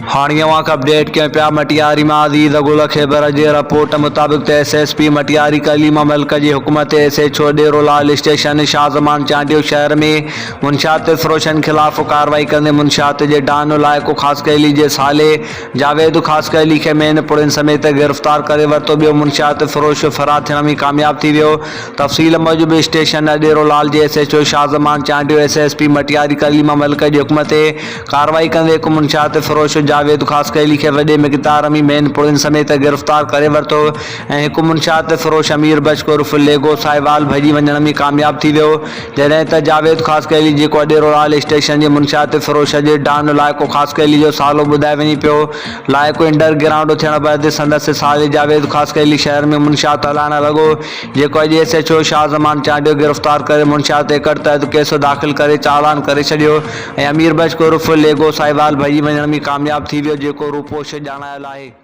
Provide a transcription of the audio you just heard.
हाणियों update के पिया मटियारी में अज़ीज़ गुल ख़ैबर जे रिपोर्ट मुताबिक SSP मटियारी कलीमा मलिक की हुकूमत SHO डेरोलाल स्टेशन शाहज़मान चांडियो शहर में मुनशात फ़रोशन खिलाफ़ कार्रवाई कंदे मुनशात के डान लाइक़ो ख़ासकैली के साले जावेद ख़ासकैली के मेन पुड़िन समेत गिरफ्तार करे वरतो। बो मुनशात फ़रोश फरार थियण में कामयाब थी वियो। तफ़सील मूजिब स्टेशन डेरोलाल के SHO शाहज़मान चांडियो SSP मटियारी कलीमा मलिक की हुकूमत कार्रवाई कंदे एक मुनशात फ़रोश जावेद ख़ासकैली के वडे मिक़दार में मेन पुड़िन समेत गिरफ्तार करे वरतो ऐं हिकु मुनशात फ़रोश अमीर बश उर्फ़ लेगो साहिवाल भॼी वञण में कामयाब थी वियो। जॾहिं त जावेद ख़ासकैली जेको डेरोलाल स्टेशन जे मुनशात फ़रोश जे डान लाइक़ो ख़ासकैली जो सालो ॿुधाए वञे पियो। लाइक़ो अंडरग्राउंड थियण बैदि संदसि साले जावेद ख़ासकैली शहर में मुनशात हलाइण लॻो, जेको अॼु SHO शाहज़मान चांडियो गिरफ्तार करे मुनशात एकड़ तहत केस दाख़िल करे चालान करे छॾियो ऐं अमीर बश उर्फ़ लेगो साहिवाल भॼी वञण में कामयाब थी वियो, जेको रूपोश ॼाणायल आहे।